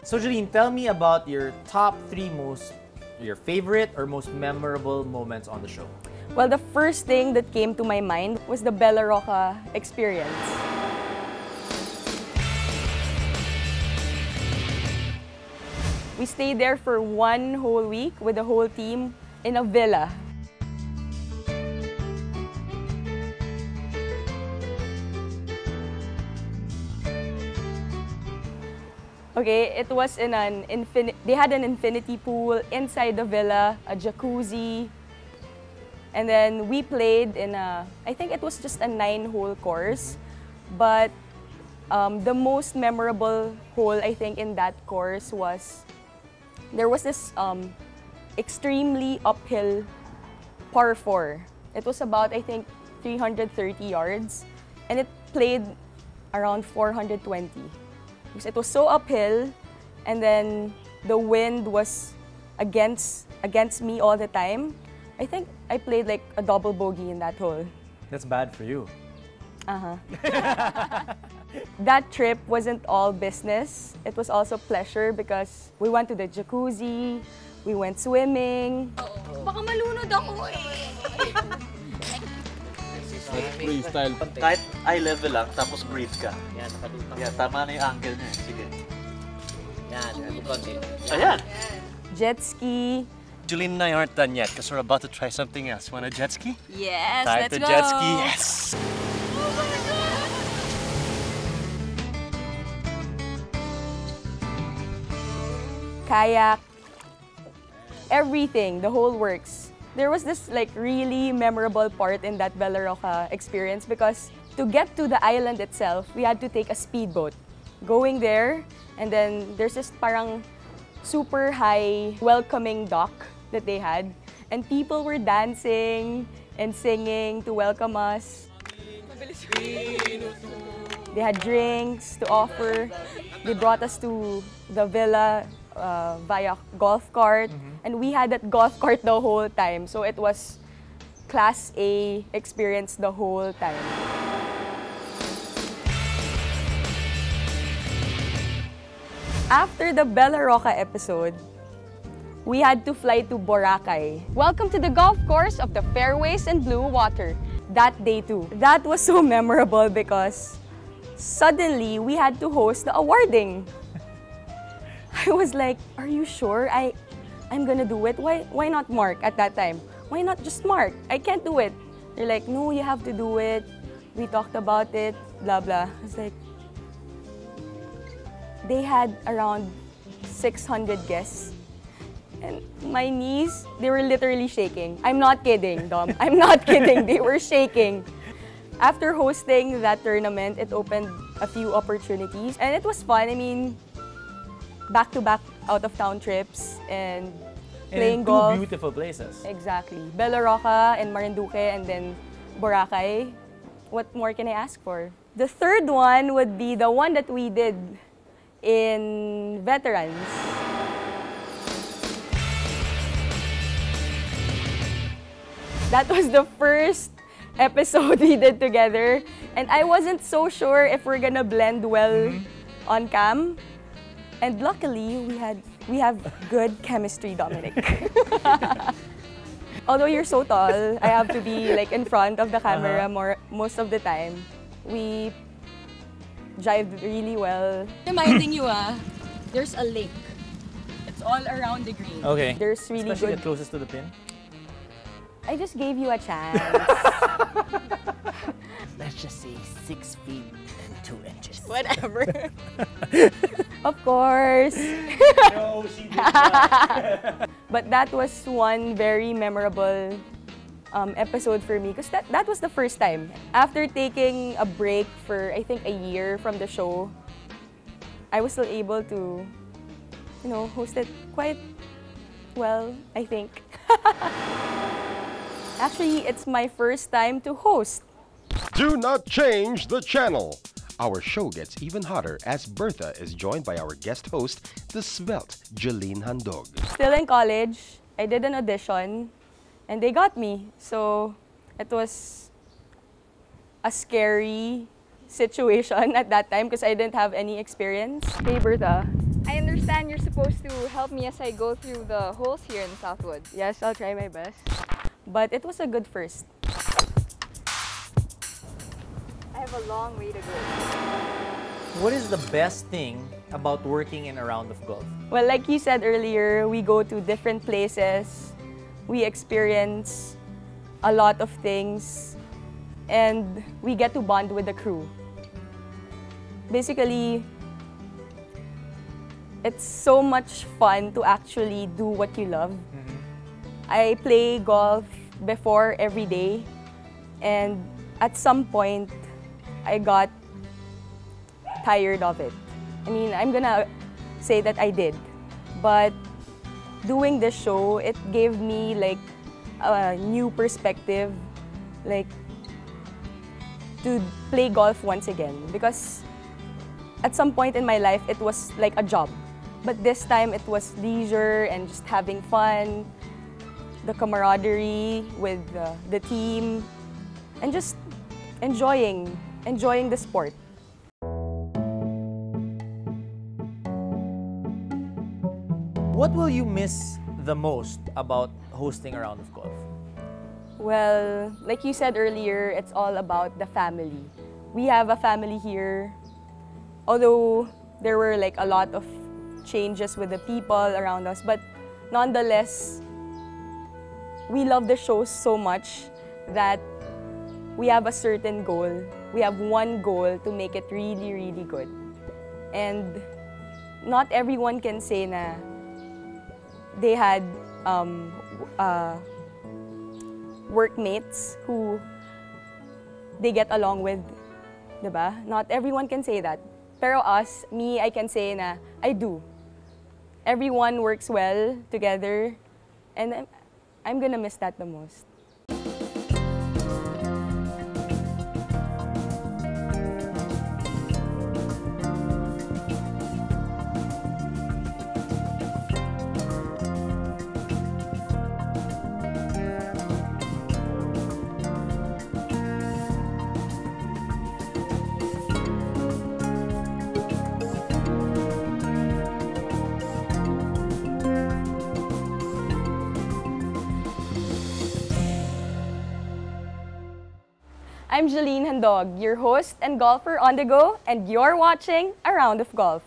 So Geleen, tell me about your top 3 your favorite or most memorable moments on the show. Well, the first thing that came to my mind was the Bella Roca experience. We stayed there for 1 whole week with the whole team in a villa. Okay, it was in an they had an infinity pool inside the villa, a jacuzzi, and then we played in I think it was just a 9-hole course, but the most memorable hole I think in that course was, there was this extremely uphill par 4. It was about, I think, 330 yards, and it played around 420. Because it was so uphill, and then the wind was against me all the time. I think I played like a double bogey in that hole. That's bad for you. That trip wasn't all business. It was also pleasure because we went to the jacuzzi, we went swimming. Baka malunod ako eh. Freestyle. Kahit eye level lang, tapos breathe ka. Yan, nakadutang. Yan, tama na yung angle niya. Sige. Yan, konti. Ayan! Jet ski. Geleen and I aren't done yet because we're about to try something else. Want a jet ski? Yes, Time let's to go! jet ski, yes! Oh my God! Kayak. Everything, the whole works. There was this like really memorable part in that Bella Roca experience because to get to the island itself, we had to take a speedboat. Going there, and then there's this parang super high welcoming dock that they had, and people were dancing and singing to welcome us. They had drinks to offer. They brought us to the villa via golf cart, and we had that golf cart the whole time. So it was Class A experience the whole time. After the Bella Roca episode, we had to fly to Boracay. Welcome to the golf course of the fairways and blue water. That day too. That was so memorable because suddenly we had to host the awarding. I was like, are you sure I'm gonna do it? Why not Mark at that time? Why not just Mark? I can't do it. They're like, no, you have to do it. We talked about it, blah, blah. I was like, they had around 600 guests. And my knees, they were literally shaking. I'm not kidding, Dom. I'm not kidding. They were shaking. After hosting that tournament, it opened a few opportunities. And it was fun. I mean, back-to-back out-of-town trips and playing golf. In 2 beautiful places. Exactly. Bella Roca and Marinduque and then Boracay. What more can I ask for? The third one would be the one that we did in Veterans. That was the first episode we did together, and I wasn't so sure if we're gonna blend well on cam. And luckily, we have good chemistry, Dominic. Although you're so tall, I have to be like in front of the camera most of the time. We jived really well. Reminding you, there's a lake. It's all around the green. Okay. There's really Especially good. the closest to the pin. I just gave you a chance. Let's just say 6 feet and 2 inches. Whatever. Of course. No, she did not. But that was one very memorable episode for me because that was the first time. After taking a break for, I think, a year from the show, I was still able to, host it quite well, I think. Actually, it's my first time to host. Do not change the channel. Our show gets even hotter as Bertha is joined by our guest host, the svelte Geleen Handog. Still in college, I did an audition and they got me. So it was a scary situation at that time because I didn't have any experience. Hey Bertha, I understand you're supposed to help me as I go through the holes here in Southwood. Yes, I'll try my best. But it was a good first. I have a long way to go. What is the best thing about working in a round of golf? Well, like you said earlier, we go to different places. We experience a lot of things. And we get to bond with the crew. Basically, it's so much fun to actually do what you love. I play golf before every day, and at some point, I got tired of it. I mean, I'm gonna say that I did, but doing this show, it gave me like a new perspective, like to play golf once again, because at some point in my life, it was like a job. But this time, it was leisure and just having fun, the camaraderie with the team, and just enjoying the sport. What will you miss the most about hosting a round of golf? Well, like you said earlier, it's all about the family. We have a family here. Although there were like a lot of changes with the people around us, but nonetheless, we love the show so much that we have a certain goal. We have one goal to make it really, really good. And not everyone can say na they had workmates who they get along with, diba? Not everyone can say that. Pero us, me, I can say na I do. Everyone works well together, and I'm gonna miss that the most. I'm Geleen Handog, your host and golfer on the go, and you're watching A Round of Golf.